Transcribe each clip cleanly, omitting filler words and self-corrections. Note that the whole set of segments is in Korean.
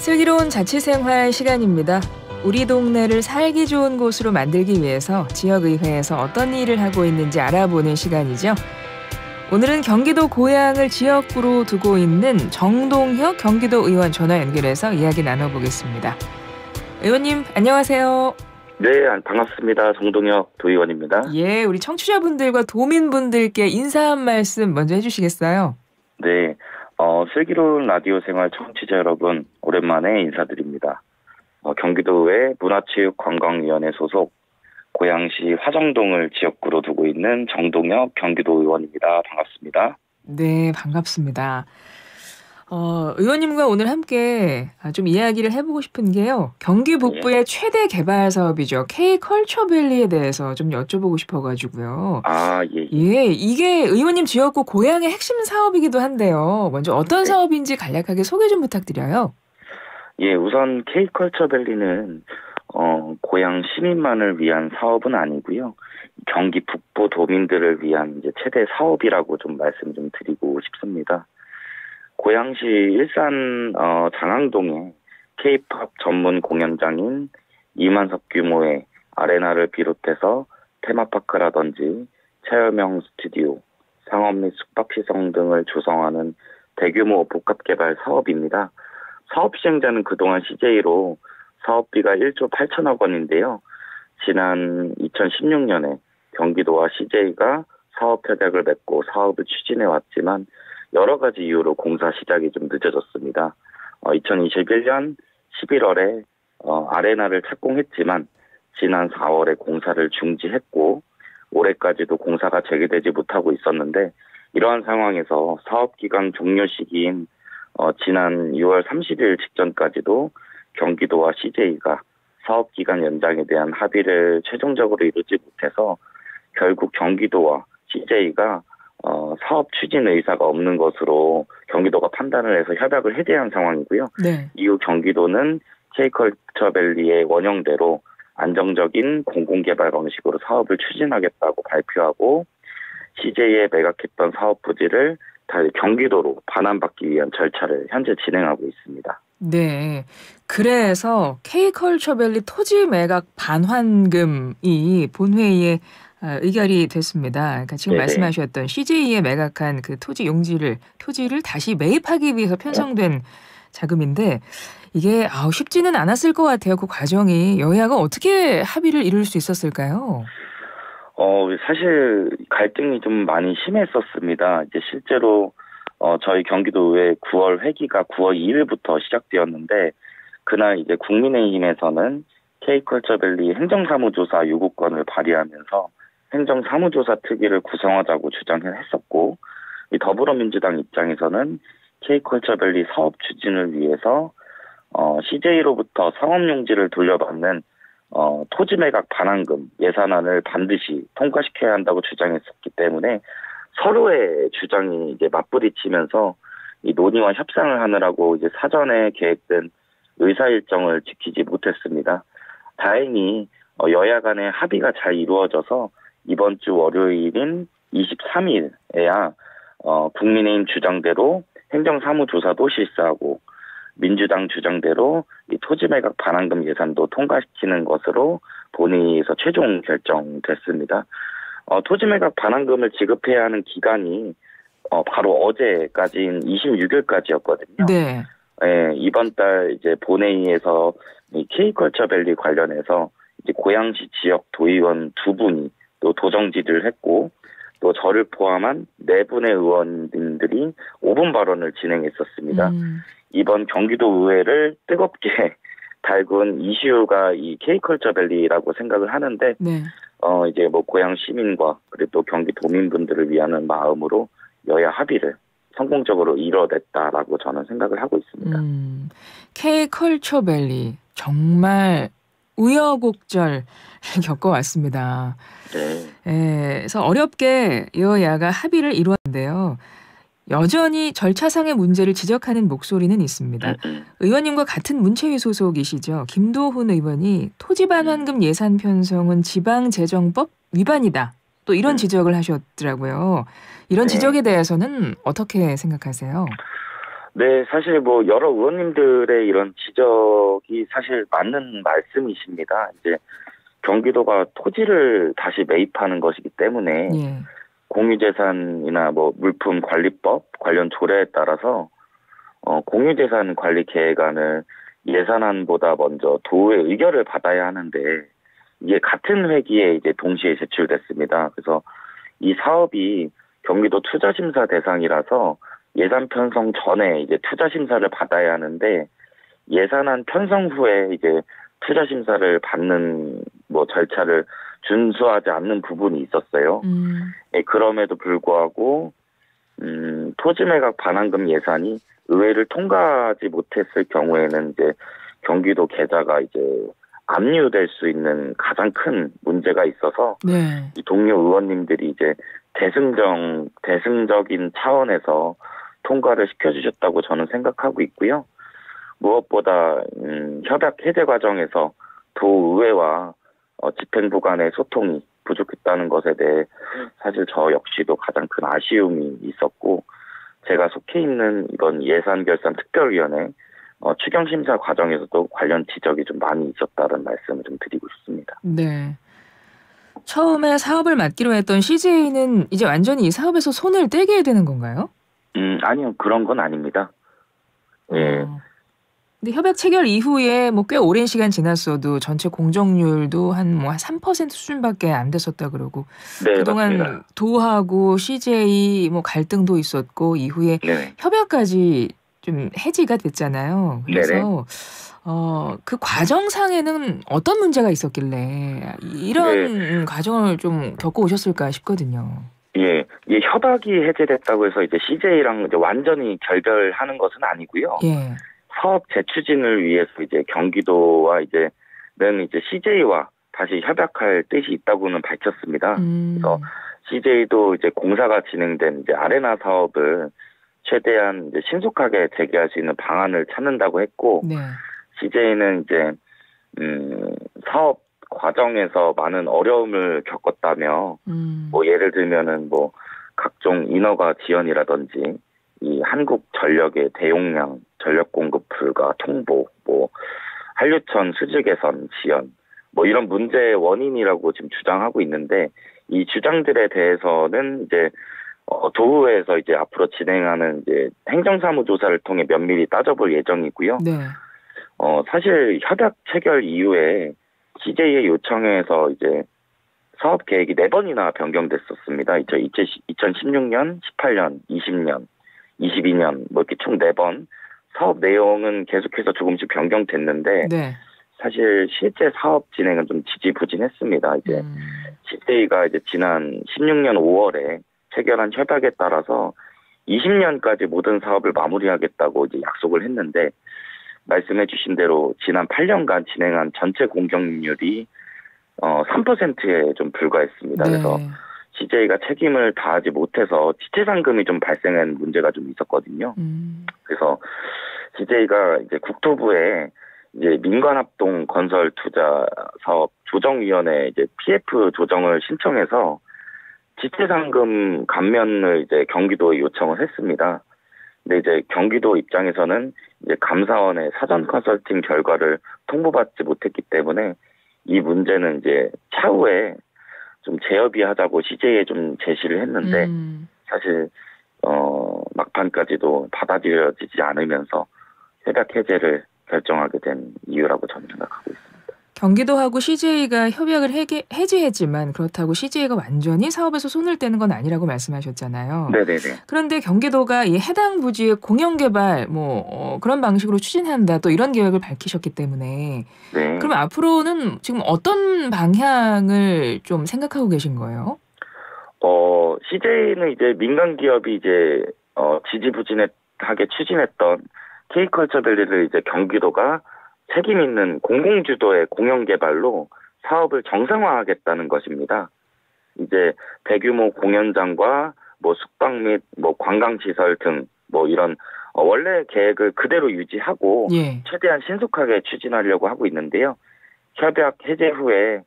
슬기로운 자취생활 시간입니다. 우리 동네를 살기 좋은 곳으로 만들기 위해서 지역의회에서 어떤 일을 하고 있는지 알아보는 시간이죠. 오늘은 경기도 고양을 지역구로 두고 있는 정동혁 경기도 의원 전화 연결해서 이야기 나눠보겠습니다. 의원님 안녕하세요. 네, 반갑습니다. 정동혁 도의원입니다. 예, 우리 청취자분들과 도민분들께 인사 한 말씀 먼저 해주시겠어요? 네, 슬기로운 라디오 생활 청취자 여러분 오랜만에 인사드립니다. 경기도의 문화체육관광위원회 소속 고양시 화정동을 지역구로 두고 있는 정동혁 경기도 의원입니다. 반갑습니다. 네, 반갑습니다. 의원님과 오늘 함께 좀 이야기를 해보고 싶은 게요. 경기 북부의 최대 개발 사업이죠. K컬처밸리에 대해서 좀 여쭤보고 싶어가지고요. 예. 예, 이게 의원님 지역구 고양의 핵심 사업이기도 한데요. 먼저 어떤 사업인지 간략하게 소개 좀 부탁드려요. 예, 우선 K컬처밸리는 고양 시민만을 위한 사업은 아니고요. 경기 북부 도민들을 위한 이제 최대 사업이라고 좀 말씀 좀 드리고 싶습니다. 고양시 일산 장항동에 K-팝 전문 공연장인 2만석 규모의 아레나를 비롯해서 테마파크라든지 체험형 스튜디오, 상업 및 숙박시설 등을 조성하는 대규모 복합개발 사업입니다. 사업 시행자는 그동안 CJ로 사업비가 1조 8천억 원인데요. 지난 2016년에 경기도와 CJ가 사업 협약을 맺고 사업을 추진해 왔지만 여러 가지 이유로 공사 시작이 좀 늦어졌습니다. 2021년 11월에 아레나를 착공했지만 지난 4월에 공사를 중지했고 올해까지도 공사가 재개되지 못하고 있었는데 이러한 상황에서 사업기간 종료 시기인 지난 6월 30일 직전까지도 경기도와 CJ가 사업기간 연장에 대한 합의를 최종적으로 이루지 못해서 결국 경기도와 CJ가 사업 추진 의사가 없는 것으로 경기도가 판단을 해서 협약을 해제한 상황이고요. 네. 이후 경기도는 K컬처밸리의 원형대로 안정적인 공공개발 방식으로 사업을 추진하겠다고 발표하고 CJ에 매각했던 사업 부지를 경기도로 반환받기 위한 절차를 현재 진행하고 있습니다. 네, 그래서 K컬처밸리 토지 매각 반환금이 본회의에 의결이 됐습니다. 그러니까 지금 말씀하셨던 CJ에 매각한 그 토지를 다시 매입하기 위해서 편성된 자금인데 이게 쉽지는 않았을 것 같아요. 그 과정이 여야가 어떻게 합의를 이룰 수 있었을까요? 사실 갈등이 좀 많이 심했었습니다. 이제 실제로 저희 경기도의 9월 회기가 9월 2일부터 시작되었는데 그날 이제 국민의힘에서는 K컬처밸리 행정사무조사 요구권을 발의하면서 행정사무조사 특위를 구성하자고 주장을 했었고 이 더불어민주당 입장에서는 K컬처밸리 사업 추진을 위해서 CJ로부터 상업용지를 돌려받는 토지 매각 반환금 예산안을 반드시 통과시켜야 한다고 주장했었기 때문에 서로의 주장이 이제 맞부딪히면서 이 논의와 협상을 하느라고 이제 사전에 계획된 의사 일정을 지키지 못했습니다. 다행히 여야 간의 합의가 잘 이루어져서 이번 주 월요일인 23일에야 국민의힘 주장대로 행정사무조사도 실시하고 민주당 주장대로 이 토지 매각 반환금 예산도 통과시키는 것으로 본회의에서 최종 결정됐습니다. 토지 매각 반환금을 지급해야 하는 기간이 바로 어제까지인 26일까지였거든요. 네. 이번 달 이제 본회의에서 이 K컬처밸리 관련해서 이제 고양시 지역 도의원 2분이 또 도정지를 했고 또 저를 포함한 4분의 의원님들이 5분 발언을 진행했었습니다. 이번 경기도 의회를 뜨겁게 달군 이슈가 이 K컬처밸리라고 생각을 하는데 이제 고양 시민과 그리고 또 경기 도민분들을 위하는 마음으로 여야 합의를 성공적으로 이뤄냈다라고 저는 생각을 하고 있습니다. K컬처밸리 정말 우여곡절 겪어왔습니다. 그래서 어렵게 여야가 합의를 이루었는데요. 여전히 절차상의 문제를 지적하는 목소리는 있습니다. 의원님과 같은 문체위 소속이시죠. 김도훈 의원이 토지 반환금 예산 편성은 지방재정법 위반이다. 또 이런 지적을 하셨더라고요. 이런 지적에 대해서는 어떻게 생각하세요? 네, 사실 뭐 여러 의원님들의 이런 지적이 사실 맞는 말씀이십니다. 이제 경기도가 토지를 다시 매입하는 것이기 때문에 예. 공유재산이나 뭐 물품관리법 관련 조례에 따라서 공유재산 관리 계획안을 예산안보다 먼저 도의 의결을 받아야 하는데 이게 같은 회기에 이제 동시에 제출됐습니다. 그래서 이 사업이 경기도 투자심사 대상이라서 예산 편성 전에 이제 투자심사를 받아야 하는데 예산안 편성 후에 이제 투자심사를 받는 뭐 절차를 준수하지 않는 부분이 있었어요. 예, 그럼에도 불구하고 토지매각 반환금 예산이 의회를 통과하지 못했을 경우에는 이제 경기도 계좌가 이제 압류될 수 있는 가장 큰 문제가 있어서 네. 이 동료 의원님들이 이제 대승적인 차원에서 통과를 시켜주셨다고 저는 생각하고 있고요. 무엇보다 협약 해제 과정에서 도의회와 집행부 간의 소통이 부족했다는 것에 대해 사실 저 역시도 가장 큰 아쉬움이 있었고 제가 속해 있는 이번 예산결산특별위원회 추경심사 과정에서도 관련 지적이 좀 많이 있었다는 말씀을 좀 드리고 싶습니다. 네. 처음에 사업을 맡기로 했던 CJ는 이제 완전히 이 사업에서 손을 떼게 되는 건가요? 아니요. 그런 건 아닙니다. 예. 근데 협약 체결 이후에 뭐 꽤 오랜 시간 지났어도 전체 공정률도 한 3% 수준밖에 안 됐었다 그러고 네, 그동안 맞습니다. 도하고 CJ 뭐 갈등도 있었고 이후에 네네. 협약까지 좀 해지가 됐잖아요. 네네. 그래서 그 과정상에는 어떤 문제가 있었길래 네. 이런 과정을 좀 겪어 오셨을까 싶거든요. 예. 이 협약이 해제됐다고 해서 이제 CJ랑 이제 완전히 결별하는 것은 아니고요. 예. 사업 재추진을 위해서 이제 경기도와 이제는 이제 CJ와 다시 협약할 뜻이 있다고는 밝혔습니다. 그래서 CJ도 이제 공사가 진행된 이제 아레나 사업을 최대한 이제 신속하게 재개할 수 있는 방안을 찾는다고 했고, 네. CJ는 이제 사업 과정에서 많은 어려움을 겪었다며, 뭐 예를 들면은 뭐 각종 인허가 지연이라든지 이 한국 전력의 대용량 전력 공급 불가 통보, 뭐 한류천 수질 개선 지연, 뭐 이런 문제의 원인이라고 지금 주장하고 있는데 이 주장들에 대해서는 이제 도의회에서 이제 앞으로 진행하는 이제 행정사무조사를 통해 면밀히 따져볼 예정이고요. 네. 사실 협약 체결 이후에 CJ의 요청에서 이제 사업 계획이 4번이나 변경됐었습니다. 2016년, 18년, 20년, 22년 뭐 이렇게 총 4번 사업 내용은 계속해서 조금씩 변경됐는데 네. 사실 실제 사업 진행은 좀 지지부진했습니다. 이제 CJ가 이제 지난 16년 5월에 체결한 협약에 따라서 20년까지 모든 사업을 마무리하겠다고 이제 약속을 했는데 말씀해주신 대로 지난 8년간 진행한 전체 공정률이 3%에 좀 불과했습니다. 네. 그래서 CJ가 책임을 다하지 못해서 지체상금이 좀 발생한 문제가 좀 있었거든요. 그래서 CJ가 이제 국토부에 이제 민관합동 건설 투자 사업 조정위원회 이제 PF 조정을 신청해서 지체상금 감면을 이제 경기도에 요청을 했습니다. 근데 이제 경기도 입장에서는 이제 감사원의 사전 컨설팅 결과를 통보받지 못했기 때문에 이 문제는 이제 차후에 좀 재협의하자고 CJ에 좀 제시를 했는데 사실 막판까지도 받아들여지지 않으면서 협약 해제를 결정하게 된 이유라고 저는 생각하고 있습니다. 경기도하고 CJ가 협약을 해지했지만 그렇다고 CJ가 완전히 사업에서 손을 떼는 건 아니라고 말씀하셨잖아요. 네네네. 그런데 경기도가 이 해당 부지의 공영개발 그런 방식으로 추진한다 또 이런 계획을 밝히셨기 때문에 네. 그럼 앞으로는 지금 어떤 방향을 좀 생각하고 계신 거예요? CJ는 이제 민간 기업이 이제 지지부진하게 추진했던 K컬처밸리를 이제 경기도가 책임 있는 공공주도의 공영개발로 사업을 정상화하겠다는 것입니다. 이제 대규모 공연장과 뭐 숙박 및 뭐 관광시설 등 뭐 이런 원래 계획을 그대로 유지하고 예. 최대한 신속하게 추진하려고 하고 있는데요. 협약 해제 후에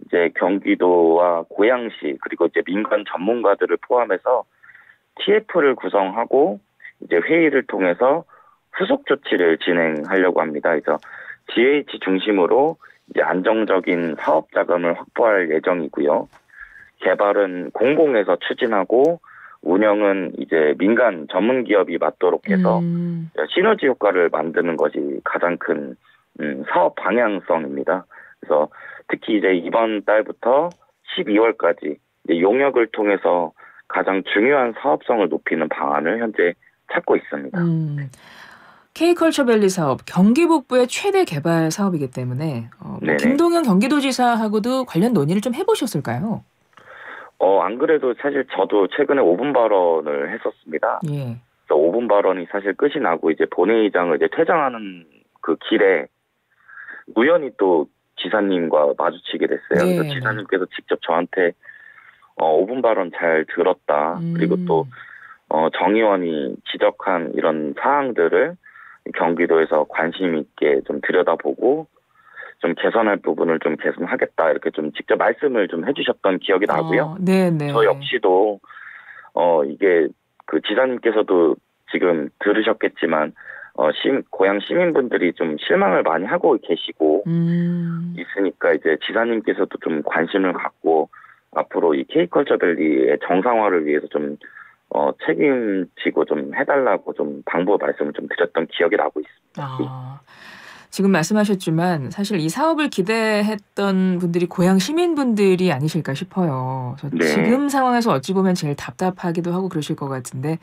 이제 경기도와 고양시 그리고 이제 민간 전문가들을 포함해서 TF를 구성하고 이제 회의를 통해서 후속 조치를 진행하려고 합니다. 그래서 GH 중심으로 이제 안정적인 사업 자금을 확보할 예정이고요. 개발은 공공에서 추진하고 운영은 이제 민간 전문 기업이 맡도록 해서 시너지 효과를 만드는 것이 가장 큰 사업 방향성입니다. 그래서 특히 이제 이번 달부터 12월까지 용역을 통해서 가장 중요한 사업성을 높이는 방안을 현재 찾고 있습니다. K컬처밸리 사업, 경기 북부의 최대 개발 사업이기 때문에 김동연 경기도지사하고도 관련 논의를 좀 해보셨을까요? 안 그래도 사실 저도 최근에 5분 발언을 했었습니다. 예. 5분 발언이 사실 끝이 나고 이제 본회의장을 이제 퇴장하는 그 길에 우연히 또 지사님과 마주치게 됐어요. 네, 그래서 지사님께서 직접 저한테 5분 발언 잘 들었다. 그리고 또 정 의원이 지적한 이런 사항들을 경기도에서 관심 있게 좀 들여다보고 좀 개선할 부분을 좀 개선하겠다 이렇게 좀 직접 말씀을 좀 해주셨던 기억이 나고요. 네네. 저 역시도 이게 그 지사님께서도 지금 들으셨겠지만 고향 시민분들이 좀 실망을 많이 하고 계시고 있으니까 이제 지사님께서도 좀 관심을 갖고 앞으로 이 K컬처밸리의 정상화를 위해서 좀 책임지고 좀 해달라고 좀 당부 말씀을 좀 드렸던 기억이 나고 있습니다. 지금 말씀하셨지만 사실 이 사업을 기대했던 분들이 고향 시민분들이 아니실까 싶어요. 네. 지금 상황에서 어찌 보면 제일 답답하기도 하고 그러실 것 같은데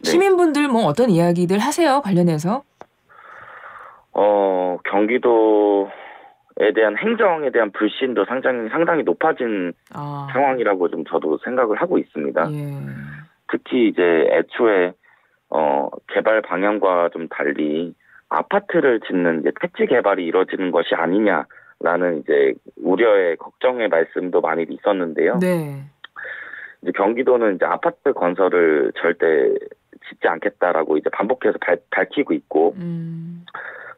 시민분들 뭐 어떤 이야기들 하세요? 관련해서? 경기도에 대한 행정에 대한 불신도 상당히 높아진 상황이라고 좀 저도 생각을 하고 있습니다. 예. 특히 이제 애초에 개발 방향과 좀 달리 아파트를 짓는 이제 택지 개발이 이루어지는 것이 아니냐라는 이제 우려의 걱정의 말씀도 많이 있었는데요. 네. 이제 경기도는 이제 아파트 건설을 절대 짓지 않겠다라고 이제 반복해서 밝히고 있고,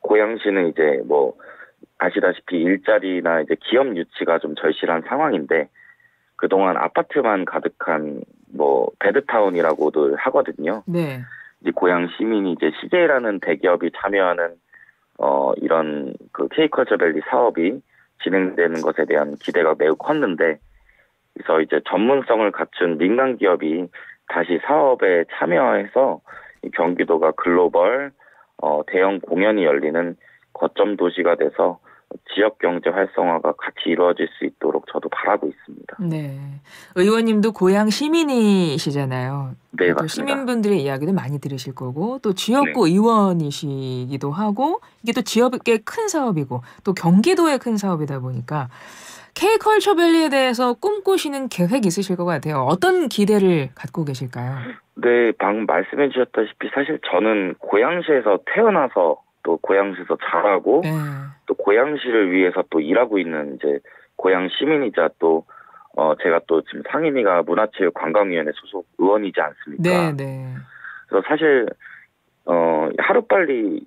고양시는 이제 뭐 아시다시피 일자리나 이제 기업 유치가 좀 절실한 상황인데 그동안 아파트만 가득한 뭐 배드타운이라고들 하거든요. 네. 이제 고향 시민이 이제 CJ라는 대기업이 참여하는 이런 그 K컬처밸리 사업이 진행되는 것에 대한 기대가 매우 컸는데, 그래서 이제 전문성을 갖춘 민간 기업이 다시 사업에 참여해서 이 경기도가 글로벌 대형 공연이 열리는 거점 도시가 돼서 지역 경제 활성화가 같이 이루어질 수 있도록 저도 바라고 있습니다. 네. 의원님도 고향 시민이시잖아요. 네, 또 맞습니다. 시민분들의 이야기도 많이 들으실 거고 또 지역구 의원이시기도 하고 이게 또 지역의 큰 사업이고 또 경기도의 큰 사업이다 보니까 K컬처밸리에 대해서 꿈꾸시는 계획 있으실 것 같아요. 어떤 기대를 갖고 계실까요? 네, 방금 말씀해 주셨다시피 사실 저는 고양시에서 태어나서 또 고양시에서 자라고 또 고양시를 위해서 또 일하고 있는 이제 고양 시민이자 또 제가 또 지금 상임위가 문화체육관광위원회 소속 의원이지 않습니까? 네. 그래서 사실 하루빨리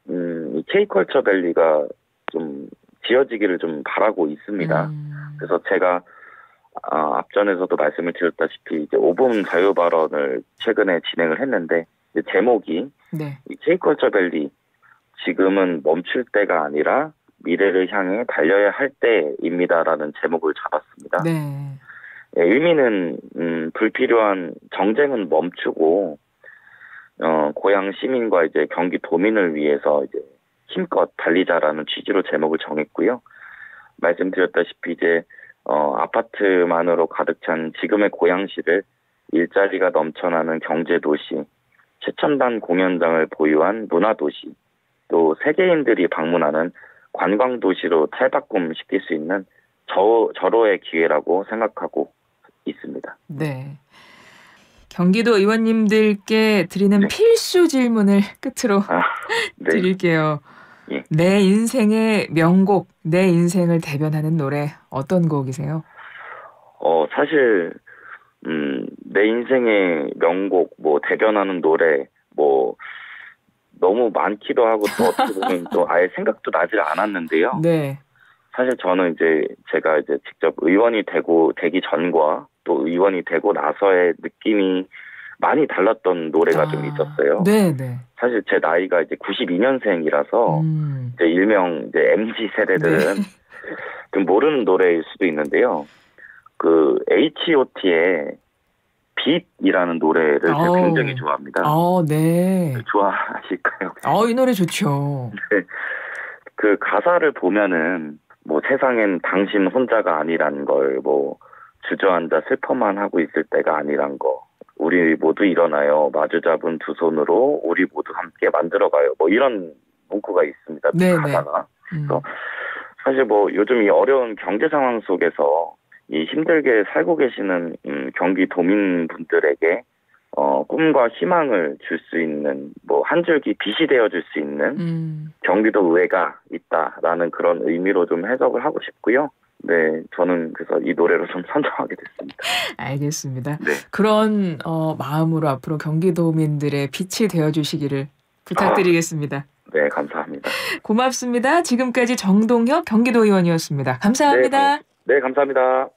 이 K컬처밸리가 좀 지어지기를 좀 바라고 있습니다. 그래서 제가 앞전에서도 말씀을 드렸다시피 이제 5분 자유 발언을 최근에 진행을 했는데 이제 제목이 이 K컬처밸리 지금은 멈출 때가 아니라 미래를 향해 달려야 할 때입니다라는 제목을 잡았습니다. 네. 의미는 불필요한 정쟁은 멈추고 고향 시민과 이제 경기 도민을 위해서 이제 힘껏 달리자라는 취지로 제목을 정했고요. 말씀드렸다시피 이제 아파트만으로 가득 찬 지금의 고양시를 일자리가 넘쳐나는 경제도시, 최첨단 공연장을 보유한 문화도시, 또 세계인들이 방문하는 관광도시로 탈바꿈시킬 수 있는 절호의 기회라고 생각하고 있습니다. 네. 경기도 의원님들께 드리는 필수 질문을 끝으로 드릴게요. 예. 내 인생의 명곡, 내 인생을 대변하는 노래 어떤 곡이세요? 사실 내 인생의 명곡 뭐 대변하는 노래 뭐 너무 많기도 하고 또 어떻게 보면 또 아예 생각도 나질 않았는데요. 네. 사실 저는 이제 제가 이제 직접 의원이 되기 전과 또 의원이 되고 나서의 느낌이 많이 달랐던 노래가 좀 있었어요. 네네. 사실 제 나이가 이제 92년생이라서 이제 일명 이제 MZ 세대들은 좀 모르는 노래일 수도 있는데요. 그 H.O.T의 빛이라는 노래를 제가 굉장히 좋아합니다. 네. 좋아하실까요? 이 노래 좋죠. 네. 그 가사를 보면은 뭐 세상엔 당신 혼자가 아니란 걸 뭐 주저앉아 슬퍼만 하고 있을 때가 아니란 거. 우리 모두 일어나요. 마주 잡은 두 손으로 우리 모두 함께 만들어가요. 뭐 이런 문구가 있습니다. 네네. 가사가. 그래서 사실 뭐 요즘 이 어려운 경제 상황 속에서 이 힘들게 살고 계시는 경기도민분들에게 꿈과 희망을 줄 수 있는 뭐 한 줄기 빛이 되어줄 수 있는 경기도 의회가 있다라는 그런 의미로 좀 해석을 하고 싶고요. 네, 저는 그래서 이 노래로 좀 선정하게 됐습니다. 알겠습니다. 네. 그런 마음으로 앞으로 경기도민들의 빛이 되어주시기를 부탁드리겠습니다. 네, 감사합니다. 고맙습니다. 지금까지 정동혁 경기도의원이었습니다. 감사합니다. 네, 감사합니다.